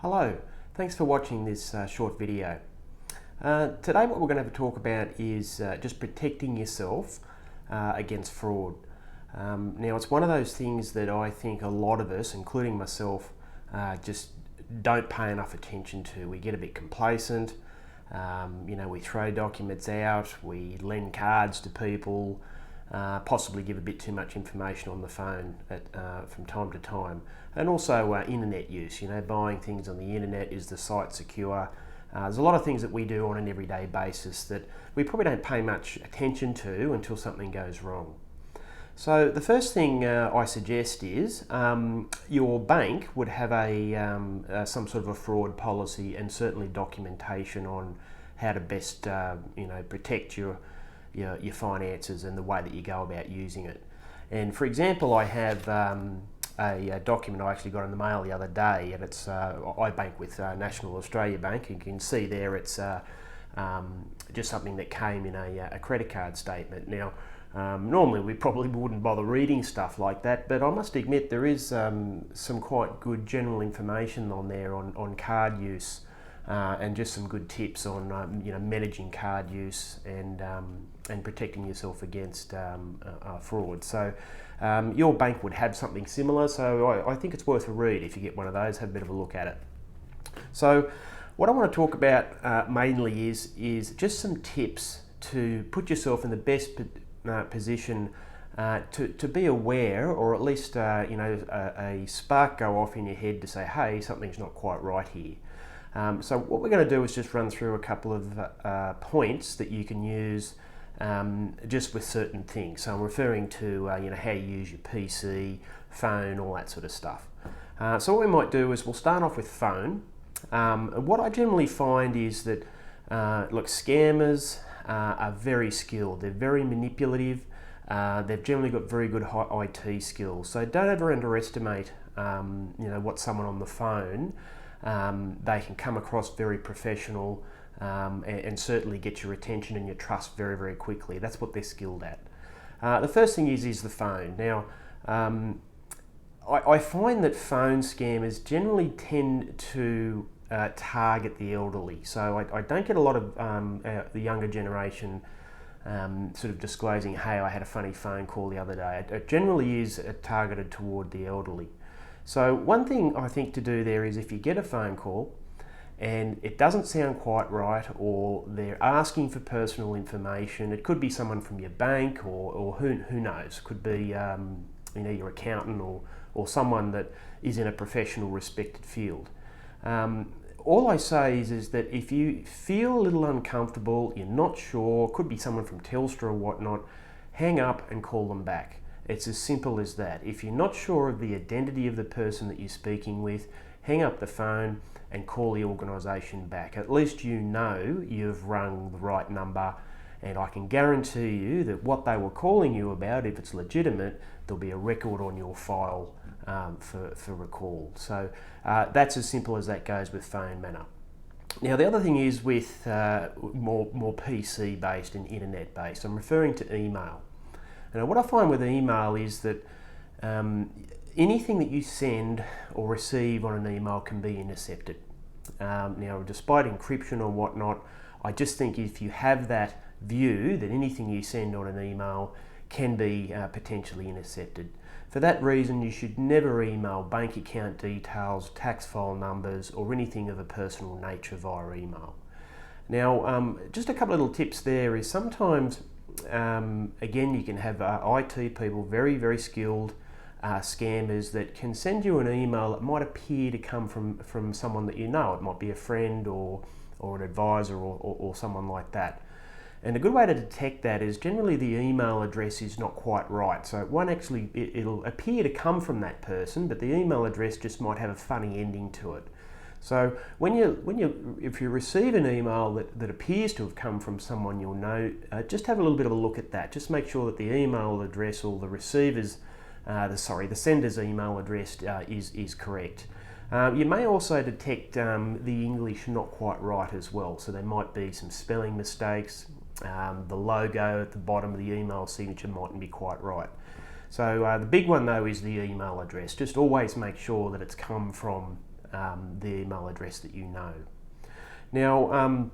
Hello, thanks for watching this short video. Today what we're going to have a talk about is just protecting yourself against fraud. Now it's one of those things that I think a lot of us, including myself, just don't pay enough attention to. We get a bit complacent, we throw documents out, we lend cards to people, possibly give a bit too much information on the phone from time to time. And also internet use, buying things on the internet, is the site secure? There's a lot of things that we do on an everyday basis that we probably don't pay much attention to until something goes wrong. So the first thing I suggest is your bank would have some sort of a fraud policy and certainly documentation on how to best protect your finances and the way that you go about using it. And for example, I have a document I actually got in the mail the other day, and it's I bank with National Australia Bank. You can see there it's just something that came in a credit card statement. Now, normally we probably wouldn't bother reading stuff like that, but I must admit there is some quite good general information on there on card use and just some good tips on managing card use and protecting yourself against fraud. So your bank would have something similar, so I think it's worth a read. If you get one of those, have a bit of a look at it. So what I want to talk about mainly is just some tips to put yourself in the best position to be aware, or at least a spark go off in your head to say, hey, something's not quite right here. So what we're going to do is just run through a couple of points that you can use just with certain things. So I'm referring to how you use your PC, phone, all that sort of stuff. So what we might do is we'll start off with phone. What I generally find is that scammers are very skilled. They're very manipulative. They've generally got very good IT skills. So don't ever underestimate what someone on the phone. They can come across very professional and certainly get your attention and your trust very, very quickly. That's what they're skilled at. The first thing is the phone. Now, I find that phone scammers generally tend to target the elderly. So I don't get a lot of the younger generation sort of disclosing, hey, I had a funny phone call the other day. It generally is targeted toward the elderly. So one thing I think to do there is, if you get a phone call and it doesn't sound quite right, or they're asking for personal information, it could be someone from your bank or who knows, could be your accountant or someone that is in a professional respected field. All I say is that if you feel a little uncomfortable, you're not sure, could be someone from Telstra or whatnot, hang up and call them back. It's as simple as that. If you're not sure of the identity of the person that you're speaking with, hang up the phone and call the organisation back. At least you know you've rung the right number, and I can guarantee you that what they were calling you about, if it's legitimate, there'll be a record on your file for recall. So that's as simple as that goes with phone manner. Now, the other thing is with more PC based and internet based. I'm referring to email. Now, what I find with email is that anything that you send or receive on an email can be intercepted. Now, despite encryption or whatnot, I just think if you have that view that anything you send on an email can be potentially intercepted. For that reason, you should never email bank account details, tax file numbers, or anything of a personal nature via email. Now, just a couple of little tips there is sometimes, again, you can have IT people, very, very skilled scammers that can send you an email that might appear to come from someone that you know. It might be a friend or an advisor or someone like that. And a good way to detect that is generally the email address is not quite right. So it won't actually, it'll appear to come from that person, but the email address just might have a funny ending to it. So if you receive an email that appears to have come from someone you'll know, just have a little bit of a look at that. Just make sure that the email address or the receiver's, the sender's email address is correct. You may also detect the English not quite right as well. So there might be some spelling mistakes. The logo at the bottom of the email signature mightn't be quite right. So the big one though is the email address. Just always make sure that it's come from the email address that you know. Now,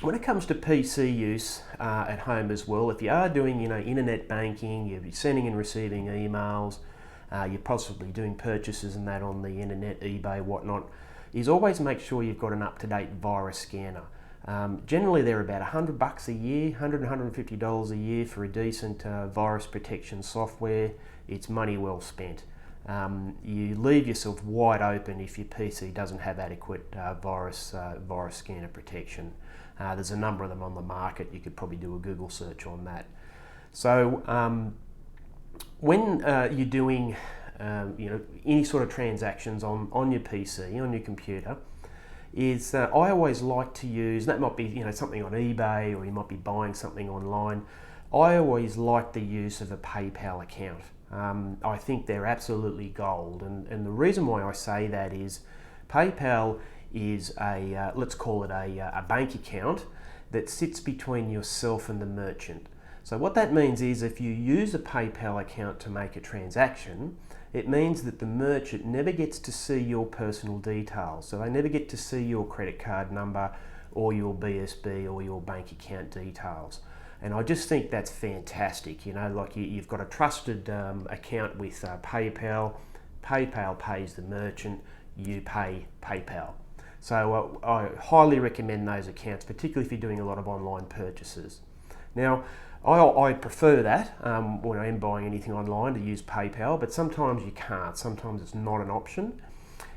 when it comes to PC use at home as well, if you are doing, internet banking, you're sending and receiving emails, you're possibly doing purchases and that on the internet, eBay, whatnot, is always make sure you've got an up-to-date virus scanner. Generally, they're about $100 a year, $150 a year for a decent virus protection software. It's money well spent. You leave yourself wide open if your PC doesn't have adequate virus scanner protection. There's a number of them on the market. You could probably do a Google search on that. So when you're doing any sort of transactions on your PC, on your computer, is I always like to use, that might be something on eBay, or you might be buying something online. I always like the use of a PayPal account. I think they're absolutely gold, and the reason why I say that is PayPal is let's call it a bank account that sits between yourself and the merchant. So what that means is if you use a PayPal account to make a transaction, it means that the merchant never gets to see your personal details. So they never get to see your credit card number or your BSB or your bank account details. And I just think that's fantastic. You've got a trusted account with PayPal. PayPal pays the merchant, you pay PayPal. So I highly recommend those accounts, particularly if you're doing a lot of online purchases. Now, I prefer that when I am buying anything online to use PayPal, but sometimes you can't. Sometimes it's not an option.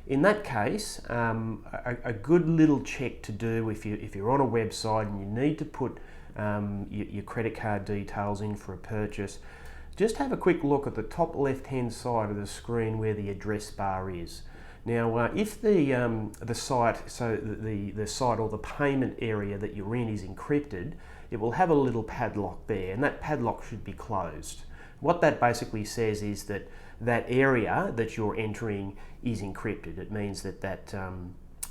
In that case, a good little check to do if you're on a website and you need to put your credit card details in for a purchase, just have a quick look at the top left-hand side of the screen where the address bar is. Now, if the site, so the site or the payment area that you're in is encrypted, it will have a little padlock there, and that padlock should be closed. What that basically says is that that area that you're entering is encrypted. It means that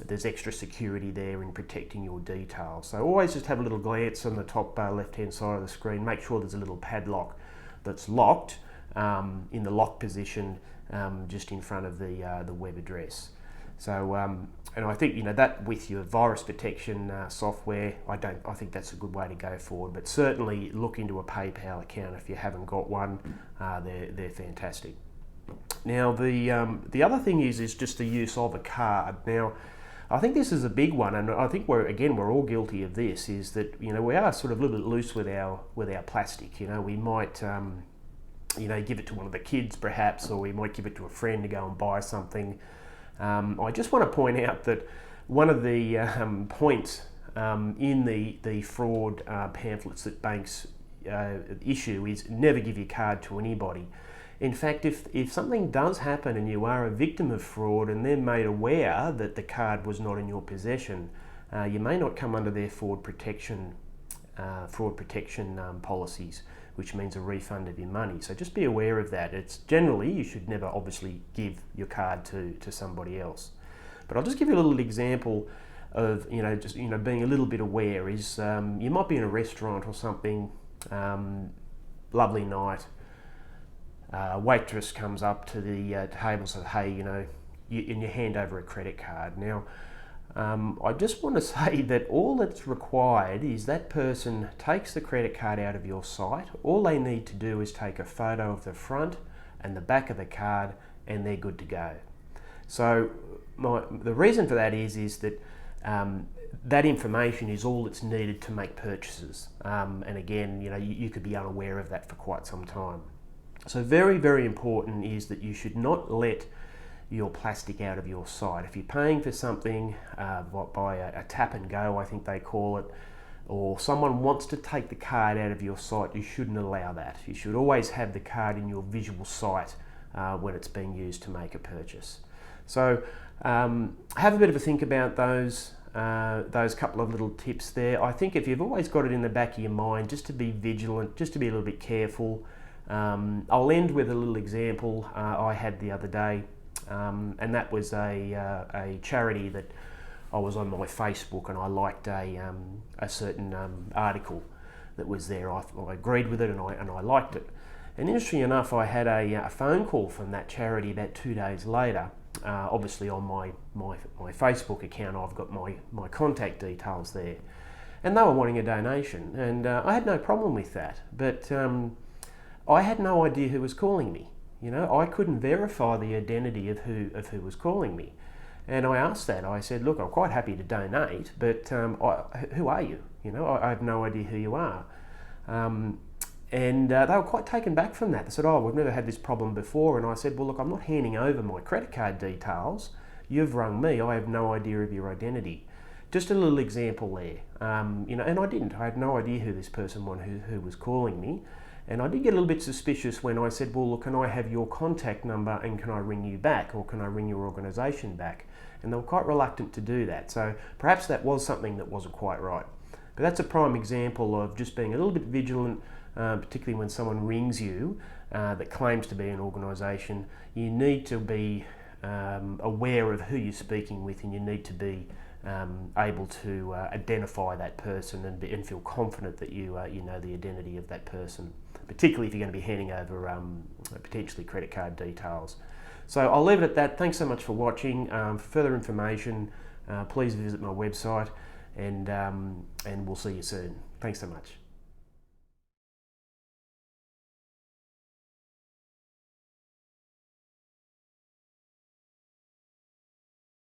there's extra security there in protecting your details. So always just have a little glance on the top left-hand side of the screen. Make sure there's a little padlock that's locked in the lock position just in front of the web address. So, and I think that with your virus protection software, I think that's a good way to go forward. But certainly look into a PayPal account if you haven't got one. They're fantastic. Now the other thing is just the use of a card. Now, I think this is a big one, and I think we're all guilty of this. Is that we are sort of a little bit loose with our plastic. We might give it to one of the kids perhaps, or we might give it to a friend to go and buy something. I just want to point out that one of the points in the fraud pamphlets that banks issue is never give your card to anybody. In fact, if something does happen and you are a victim of fraud and they're made aware that the card was not in your possession, you may not come under their fraud protection policies, which means a refund of your money. So just be aware of that. It's generally, you should never obviously give your card to somebody else. But I'll just give you a little example of, being a little bit aware is, you might be in a restaurant or something, lovely night, waitress comes up to the table and says, hey, and you hand over a credit card. Now, I just want to say that all that's required is that person takes the credit card out of your site. All they need to do is take a photo of the front and the back of the card, and they're good to go. So the reason for that is that that information is all that's needed to make purchases. And again, you could be unaware of that for quite some time. So very, very important is that you should not let your plastic out of your site. If you're paying for something by a tap and go, I think they call it, or someone wants to take the card out of your site, you shouldn't allow that. You should always have the card in your visual sight when it's being used to make a purchase. So have a bit of a think about those couple of little tips there. I think if you've always got it in the back of your mind, just to be vigilant, just to be a little bit careful. I'll end with a little example I had the other day, and that was a charity that I was on my Facebook, and I liked a certain article that was there. I agreed with it, and I liked it. And interestingly enough, I had a phone call from that charity about 2 days later, obviously on my Facebook account, I've got my contact details there. And they were wanting a donation, and I had no problem with that. But I had no idea who was calling me. You know, I couldn't verify the identity of who was calling me. And I asked that. I said, look, I'm quite happy to donate, but who are you? You know, I have no idea who you are. And they were quite taken back from that. They said, oh, we've never had this problem before. And I said, well, look, I'm not handing over my credit card details. You've rung me. I have no idea of your identity. Just a little example there. You know, and I didn't. I had no idea who this person was who was calling me. And I did get a little bit suspicious when I said, well, look, can I have your contact number and can I ring you back, or can I ring your organisation back? And they were quite reluctant to do that. So perhaps that was something that wasn't quite right. But that's a prime example of just being a little bit vigilant, particularly when someone rings you that claims to be an organisation. You need to be aware of who you're speaking with, and you need to be able to identify that person and feel confident that you know the identity of that person, particularly if you're going to be handing over potentially credit card details. So I'll leave it at that. Thanks so much for watching. For further information, please visit my website, and we'll see you soon. Thanks so much.